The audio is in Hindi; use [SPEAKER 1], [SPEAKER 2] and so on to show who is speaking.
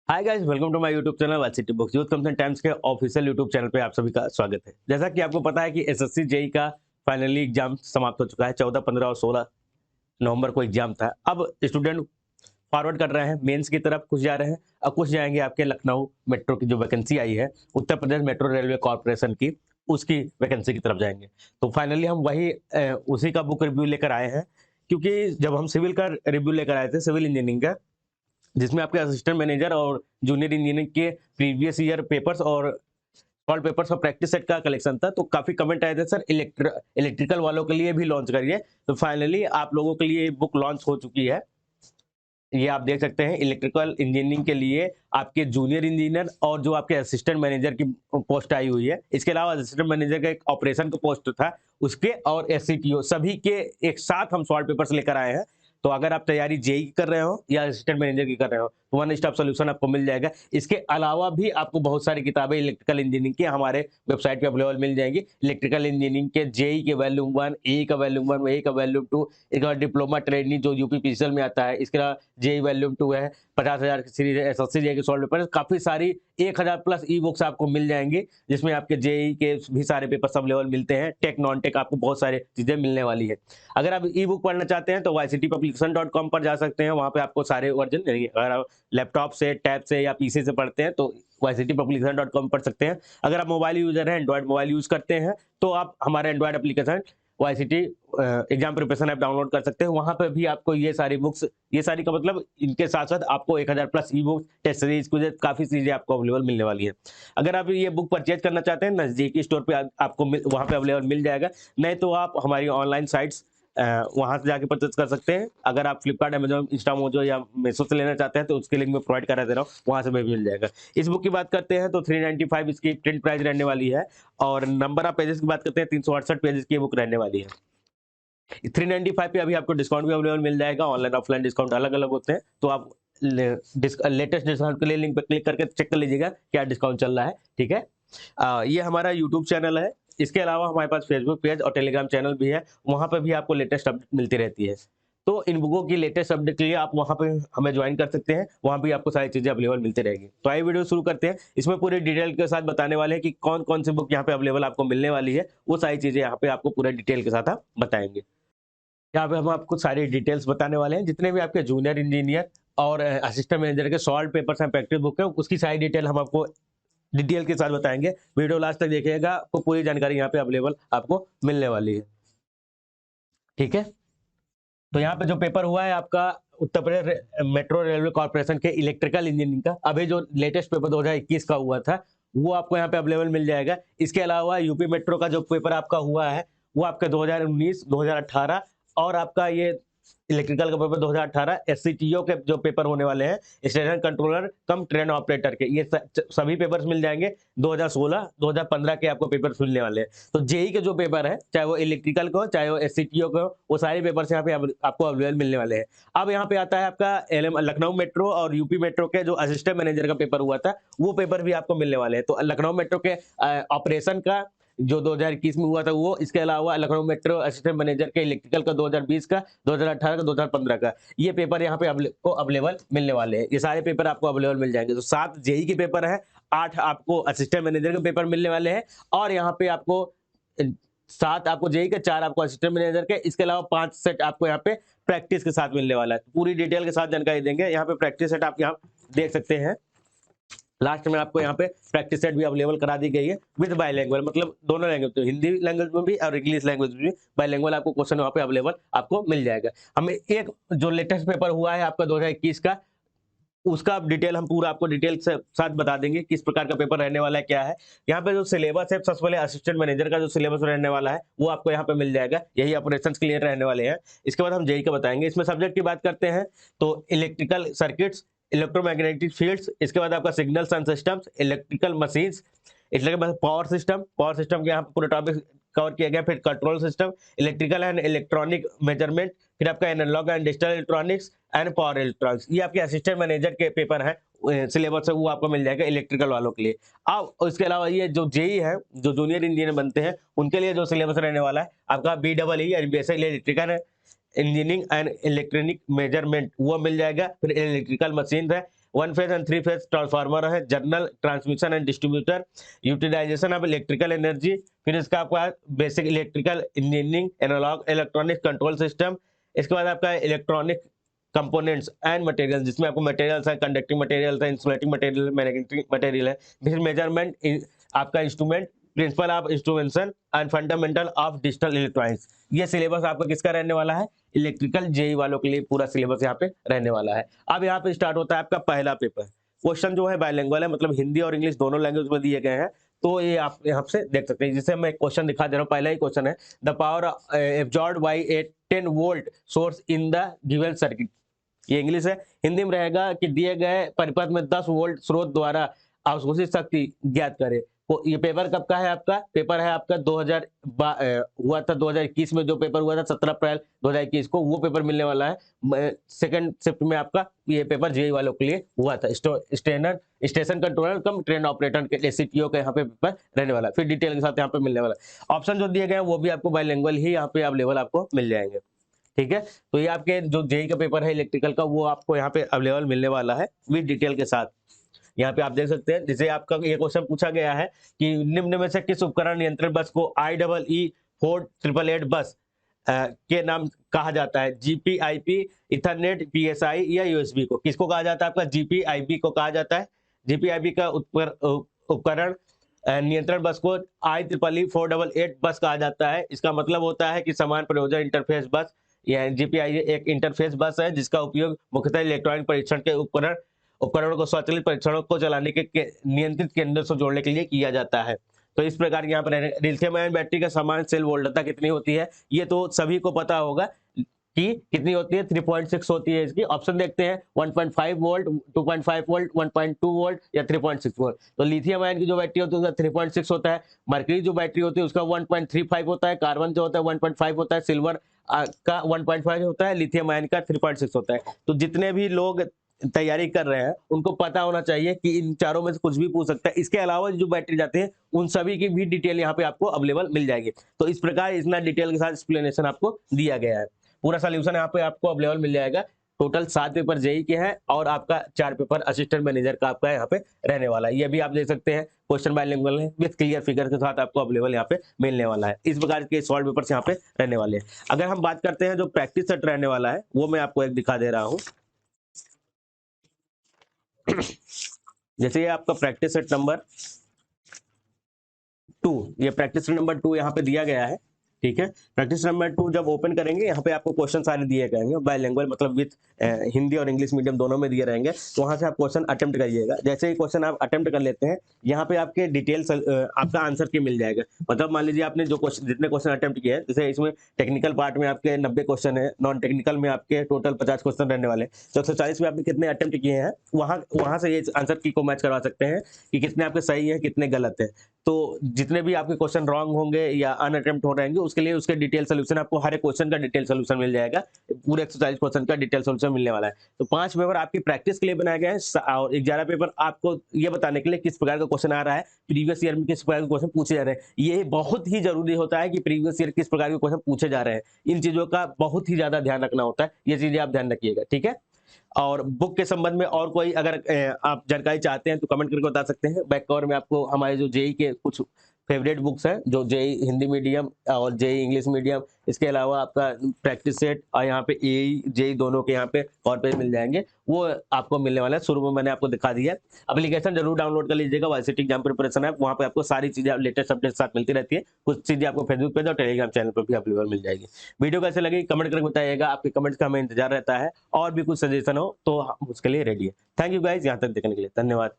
[SPEAKER 1] Hi guys, welcome to my YouTube channel Varsity Books. Youth comes and times के ऑफिशियल यूट्यूब चैनल पे आप सभी का स्वागत है। जैसा कि आपको पता है कि एसएससी जेई का फाइनली एग्जाम समाप्त हो चुका है। 14, 15 और 16 नवंबर को एग्जाम था। अब स्टूडेंट फॉरवर्ड कर रहे हैं मेंस की तरफ, कुछ जा रहे हैं और कुछ जाएंगे आपके लखनऊ मेट्रो की जो वैकेंसी आई है Uttar Pradesh metro railway corporation की, उसकी वैकेंसी की तरफ जाएंगे। तो फाइनली हम वही उसी का बुक रिव्यू लेकर आए हैं, क्योंकि जब हम सिविल का रिव्यू लेकर आए थे, सिविल इंजीनियरिंग का, जिसमें आपके असिस्टेंट मैनेजर और जूनियर इंजीनियरिंग के प्रीवियस ईयर पेपर्स और सॉल्व पेपर्स और प्रैक्टिस सेट का कलेक्शन था, तो काफी कमेंट आए थे, सर इलेक्ट्रिकल वालों के लिए भी लॉन्च करिए। तो फाइनली आप लोगों के लिए बुक लॉन्च हो चुकी है। ये आप देख सकते हैं, इलेक्ट्रिकल इंजीनियरिंग के लिए आपके जूनियर इंजीनियर और जो आपके असिस्टेंट मैनेजर की पोस्ट आई हुई है। इसके अलावा असिस्टेंट मैनेजर का एक ऑपरेशन का पोस्ट था उसके, और एससीटीओ सभी के एक साथ हम सॉल्व पेपर्स लेकर आए हैं। तो अगर आप तैयारी जेई की कर रहे हो या असिस्टेंट मैनेजर की कर रहे हो तो वन स्टॉप सोल्यूशन आपको मिल जाएगा। इसके अलावा भी आपको बहुत सारी किताबें इलेक्ट्रिकल इंजीनियरिंग की हमारे वेबसाइट पे अवेलेबल मिल जाएंगी। इलेक्ट्रिकल इंजीनियरिंग के जेई के वॉल्यूम 1, ए का वॉल्यूम 1, ए का वॉल्यूम 2, एक और डिप्लोमा ट्रेनिंग जो यूपीपीसीएल में आता है। इसके अलावा जेई वॉल्यूम 2 है, 50,000 की सीरीज एसएससी जेई के सॉल्व पेपर, काफी सारी 1000 प्लस ई बुक्स आपको मिल जाएंगी, जिसमें आपके जेई के भी सारे पेपर्स अवेलेबल मिलते हैं। टेक नॉन टेक आपको बहुत सारी चीजें मिलने वाली है। अगर आप ई बुक पढ़ना चाहते हैं तो yctpublication.com पर जा सकते हैं, वहां पे आपको सारे वर्जन मिलेंगे। अगर आप लैपटॉप से, टैब से या पीसी से पढ़ते हैं तो yctpublication.com पढ़ सकते हैं। अगर आप मोबाइल यूजर हैं, एंड्रॉइड मोबाइल यूज करते हैं, तो आप हमारे Android application YCT exam preparation app download कर सकते हैं। वहां पे भी आपको ये सारी बुक्स, ये सारी का मतलब इनके साथ साथ आपको 1000 plus e books, test series, कुछ काफी चीजें आपको अवेलेबल मिलने वाली है। अगर आप ये बुक परचेज करना चाहते हैं नजदीकी स्टोर पे आपको वहां पे अवेलेबल मिल जाएगा, नहीं तो आप हमारी ऑनलाइन साइट्स वहां से जाके परचेज कर सकते हैं। अगर आप फ्लिपकार्ट, अमेजॉन, इंस्टामोजो या मेसो से लेना चाहते हैं तो उसके लिंक में प्रोवाइड करा दे रहा हूँ, वहां से भी मिल जाएगा। इस बुक की बात करते हैं तो 395 इसकी प्रिंट प्राइस रहने वाली है, और नंबर ऑफ पेजेस की बात करते हैं 368 पेजेस की बुक रहने वाली है। 395 पे अभी आपको डिस्काउंट भी अवेलेबल मिल जाएगा। ऑनलाइन ऑफलाइन डिस्काउंट अलग अलग होते हैं, तो आप लेटेस्ट डिस्काउंट के लिए लिंक पे क्लिक करके चेक कर लीजिएगा क्या डिस्काउंट चल रहा है। ठीक है, ये हमारा यूट्यूब चैनल है। इसके अलावा हमारे पास फेसबुक पेज और टेलीग्राम चैनल भी है, वहां पर भी आपको लेटेस्ट अपडेट मिलती रहती है। तो इन बुकों की लेटेस्ट अपडेट के लिए आप वहां पे हमें ज्वाइन कर सकते हैं, वहां भी आपको सारी चीजें अवेलेबल मिलती रहेगी। तो आइए वीडियो शुरू करते हैं। इसमें पूरे डिटेल के साथ बताने वाले हैं कि कौन कौन सी बुक यहाँ पे अवेलेबल आपको मिलने वाली है, वो सारी चीजें यहाँ पे आपको पूरे डिटेल के साथ हम बताएंगे। यहाँ पे हम आपको सारी डिटेल्स बताने वाले हैं, जितने भी आपके जूनियर इंजीनियर और असिस्टेंट मैनेजर के सॉल्व पेपर्स हैं, प्रैक्टिस बुक है, उसकी सारी डिटेल हम आपको डिटेल के साथ बताएंगे। वीडियो लास्ट तक देखिएगा, आपको पूरी जानकारी यहाँ पे अवेलेबल आपको मिलने वाली है। ठीक है, तो यहाँ पे जो पेपर हुआ है आपका Uttar Pradesh metro railway corporation के इलेक्ट्रिकल इंजीनियरिंग का, अभी जो लेटेस्ट पेपर 2021 का हुआ था वो आपको यहाँ पे अवेलेबल मिल जाएगा। इसके अलावा यूपी मेट्रो का जो पेपर आपका हुआ है वो आपका 2019, 2018, और आपका ये इलेक्ट्रिकल का पेपर 2018 एससीटीओ के जो पेपर होने वाले हैं, station controller cum train operator के, ये सभी पेपर्स मिल जाएंगे। 2016, 2015 के आपको पेपर मिलने वाले हैं। तो जेई के जो पेपर है, चाहे वो इलेक्ट्रिकल को, चाहे वो एससीटीओ को, वो सारे पेपर यहाँ पे आपको अवेलेबल मिलने वाले हैं। अब यहाँ पे आता है आपका लखनऊ मेट्रो और यूपी मेट्रो के जो असिस्टेंट मैनेजर का पेपर हुआ था, वो पेपर भी आपको मिलने वाले हैं। तो लखनऊ मेट्रो के ऑपरेशन का जो 2021 में हुआ था वो, इसके अलावा लखनऊ मेट्रो असिस्टेंट मैनेजर के इलेक्ट्रिकल का 2020 का, 2018 का, 2015 का, ये पेपर यहाँ पे को अवेलेबल मिलने वाले हैं। ये सारे पेपर आपको अवेलेबल मिल जाएंगे। तो 7 जेई के पेपर है, 8 आपको असिस्टेंट मैनेजर के पेपर मिलने वाले हैं, और यहाँ पे आपको 7 आपको जेई के, 4 आपको असिस्टेंट मैनेजर के, इसके अलावा 5 सेट आपको यहाँ पे प्रैक्टिस के साथ मिलने वाला है। पूरी डिटेल के साथ जानकारी देंगे। यहाँ पे प्रैक्टिस सेट आप यहाँ देख सकते हैं, लास्ट में आपको यहाँ पे प्रैक्टिस सेट भी अवेलेबल करा दी गई है विद बाइलैंग्वेज, मतलब दोनों लैंग्वेज, तो हिंदी लैंग्वेज में भी और इंग्लिश लैंग्वेज में भी बाइलैंग्वेज आपको क्वेश्चन वहाँ पे अवेलेबल आपको मिल जाएगा। हमें एक जो लेटेस्ट पेपर हुआ है आपका 2021 का, उसका डिटेल हम पूरा आपको डिटेल से साथ बता देंगे किस प्रकार का पेपर रहने वाला है, क्या है। यहाँ पे जो सिलेबस है, सबसे पहले असिस्टेंट मैनेजर का जो सिलेबस रहने वाला है वो आपको यहाँ पे मिल जाएगा, यही ऑपरेशन क्लियर रहने वाले हैं। इसके बाद हम जेई का बताएंगे। इसमें सब्जेक्ट की बात करते हैं तो इलेक्ट्रिकल सर्किट्स, इलेक्ट्रोमैग्नेटिक फील्ड्स, इसके बाद आपका signals and systems, electrical machines, इसके बाद पावर सिस्टम के यहाँ पे पूरा टॉपिक कवर किया गया। फिर control system, electrical and electronic measurement, फिर आपका analog and digital electronics and power electronics, ये आपके असिस्टेंट मैनेजर के पेपर हैं, सिलेबस है वो आपको मिल जाएगा इलेक्ट्रिकल वालों के लिए। अब इसके अलावा ये जो जेई है, जो जूनियर इंजीनियर बनते हैं, उनके लिए जो सिलेबस रहने वाला है आपका BEE यानी basic electrical engineering and electronic measurement, वो मिल जाएगा। फिर इलेक्ट्रिकल मशीन है, one phase and three phase transformer है, general transmission and distributor, utilisation of electrical energy, फिर इसका आपका basic electrical engineering, analogue electronic control system, इसके बाद आपका इलेक्ट्रॉनिक कंपोनेंट्स एंड मटेरियल, जिसमें आपको मटेरियल्स है, कंडक्टिंग मटेरियल है, इंसुलेटिंग मटेरियल, मैग्नेटिक मटेरियल है, फिर मेजरमेंट आपका instrument, principle of instrumentation and fundamental of digital electronics. ये सिलेबस आपका किसका रहने वाला है, इलेक्ट्रिकल जेई वालों के लिए पूरा सिलेबस यहाँ पे रहने वाला है। अब यहाँ पे स्टार्ट होता है आपका पहला पेपर। क्वेश्चन जो है बाइलिंगुअल है, मतलब हिंदी और इंग्लिश दोनों लैंग्वेज में दिए गए हैं, तो ये आप यहाँ से देख सकते हैं। जिसे मैं क्वेश्चन दिखा दे रहा हूँ, पहला ही क्वेश्चन है, the power absorbed bye A 10 volt source in the given circuit. ये इंग्लिश है, हिंदी में रहेगा कि दिए गए परिपथ में 10 वोल्ट स्रोत द्वारा अवशोषित शक्ति ज्ञात करे। तो ये पेपर कब का है, आपका पेपर है आपका 2000 हुआ था 2021 में, जो पेपर हुआ था 17 अप्रैल 2021 को, वो पेपर मिलने वाला है। सेकंड शिफ्ट में आपका ये पेपर जेई वालों के लिए हुआ था। Station controller cum train operator के सीटीओ का यहाँ पे पेपर रहने वाला है, फिर डिटेल के साथ यहाँ पे मिलने वाला है। ऑप्शन जो दिए गए हैं वो भी आपको बाइलिंगुअल ही यहाँ पे अवेलेबल आपको मिल जाएंगे, ठीक है। तो ये आपके जो जेई का पेपर है इलेक्ट्रिकल का, वो आपको यहाँ पे अवेलेबल मिलने वाला है विद डिटेल के साथ। यहाँ पे आप देख सकते हैं, जैसे आपका ये क्वेश्चन पूछा गया है कि निम्न में से किस उपकरण नियंत्रण बस को IEE 4888 बस के नाम कहा जाता है, GPIP, इथरनेट, PSI या USB को। किसको कहा जाता है, आपका GPIP को कहा जाता है। GPIP का उपकरण नियंत्रण बस को IEEE 488 बस कहा जाता है। इसका मतलब होता है कि समान प्रयोजन इंटरफेस बस। यह GPIP एक इंटरफेस बस है जिसका उपयोग मुख्यतः इलेक्ट्रॉनिक परीक्षण के उपकरणों को स्वचालित परीक्षणों को चलाने के नियंत्रित केंद्र से जोड़ने के लिए किया जाता है। तो इस प्रकार यहाँ पर लिथियम आयन बैटरी का समान सेल वोल्टता कितनी होती है, ये तो सभी को पता होगा कि कितनी होती है, 3.6 होती है। इसकी ऑप्शन देखते हैं, 1.5 वोल्ट, 2.5 वोल्ट, 1.2 वोल्ट या 3.6 वोल्ट। तो लिथियम आयन की जो बैटरी होती है उसका 3.6 होता है, मरकरी जो बैटरी होती है उसका 1.35 होता है, कार्बन जो होता है 1.5 होता है, सिल्वर का 1.5 होता है, लिथियम आयन का 3.6 होता है। तो जितने भी लोग तैयारी कर रहे हैं उनको पता होना चाहिए कि इन चारों में से कुछ भी पूछ सकता है। इसके अलावा जो बैटरी जाते हैं उन सभी की भी डिटेल यहाँ पे आपको अवेलेबल मिल जाएगी। तो इस प्रकार इतना डिटेल के साथ एक्सप्लेनेशन आपको दिया गया है, पूरा सोल्यूशन यहाँ पे आपको अवेलेबल मिल जाएगा। टोटल 7 पेपर जेई के हैं और आपका 4 पेपर असिस्टेंट मैनेजर का आपका यहाँ पे रहने वाला है। ये भी आप देख सकते हैं, क्वेश्चन बाइलिंगुअल है विद क्लियर फिगर के साथ आपको अवेलेबल यहाँ पे मिलने वाला है। इस प्रकार के सॉल्व पेपर्स यहाँ पे रहने वाले हैं। अगर हम बात करते हैं जो प्रैक्टिस सेट रहने वाला है, वो मैं आपको एक दिखा दे रहा हूँ। जैसे ये आपका प्रैक्टिस सेट नंबर 2, ये प्रैक्टिस सेट नंबर 2 यहाँ पे दिया गया है, ठीक है। प्रैक्टिस नंबर 2 जब ओपन करेंगे यहाँ पे आपको क्वेश्चन सारे दिए जाएंगे बाइलिंगुअल, मतलब विद हिंदी और इंग्लिश मीडियम दोनों में दिए रहेंगे। तो वहां से आप क्वेश्चन अटेम्प्ट करिएगा। जैसे ही क्वेश्चन आप अटेम्प्ट कर लेते हैं, यहाँ पे आपके डिटेल्स आपका आंसर की मिल जाएगा। मतलब मान लीजिए आपने जो क्वेश्चन जितने क्वेश्चन अटेम्प्ट किए हैं, जैसे इसमें टेक्निकल पार्ट में आपके 90 क्वेश्चन है, नॉन टेक्निकल में आपके टोटल 50 क्वेश्चन रहने वाले, तो 140 में आपने कितने अटेम्प्ट किए हैं, वहां से ये आंसर की को मैच करवा सकते हैं कि कितने आपके सही है कितने गलत है। तो जितने भी आपके क्वेश्चन रॉन्ग होंगे या अनअटेम्प्ट हो रहेंगे, उसके लिए उसके डिटेल सोल्यूशन आपको हर एक क्वेश्चन का डिटेल सोल्यूशन मिल जाएगा। पूरे 140 क्वेश्चन का डिटेल सोल्यूशन मिलने वाला है। तो 5 पेपर आपकी प्रैक्टिस के लिए बनाए गए हैं और 11 पेपर आपको ये बताने के लिए किस प्रकार का क्वेश्चन आ रहा है, प्रीवियस ईयर में किस प्रकार के क्वेश्चन पूछे जा रहे हैं। ये बहुत ही जरूरी होता है कि प्रीवियस ईयर किस प्रकार के क्वेश्चन पूछे जा रहे हैं, इन चीजों का बहुत ही ज्यादा ध्यान रखना होता है। ये चीजें आप ध्यान रखिएगा, ठीक है। और बुक के संबंध में और कोई अगर आप जानकारी चाहते हैं तो कमेंट करके बता सकते हैं। बैक कवर में आपको हमारे जो जेई के कुछ फेवरेट बुक्स हैं, जो जेई हिंदी मीडियम और जेई इंग्लिश मीडियम, इसके अलावा आपका प्रैक्टिस सेट और यहाँ पे एई जेई दोनों के यहाँ पे कवर पेज मिल जाएंगे, वो आपको मिलने वाला है। शुरू में मैंने आपको दिखा दिया है। एप्लीकेशन जरूर डाउनलोड कर लीजिएगा, वाईसीटी एग्जाम प्रिपरेशन ऐप, वहाँ पे आपको सारी चीजें लेटेस्ट अपडेट साथ मिलती रहती है। कुछ चीजें आपको फेसबुक पेज और टेलीग्राम चैनल पर भी अवेलेबल मिल जाएगी। वीडियो कैसे लगी कमेंट करके बताइएगा, आपके कमेंट्स का हमें इंतजार रहता है। और भी कुछ सजेशन हो तो हम उसके लिए रेडी है। थैंक यू गाइज, यहाँ तक देखने के लिए धन्यवाद।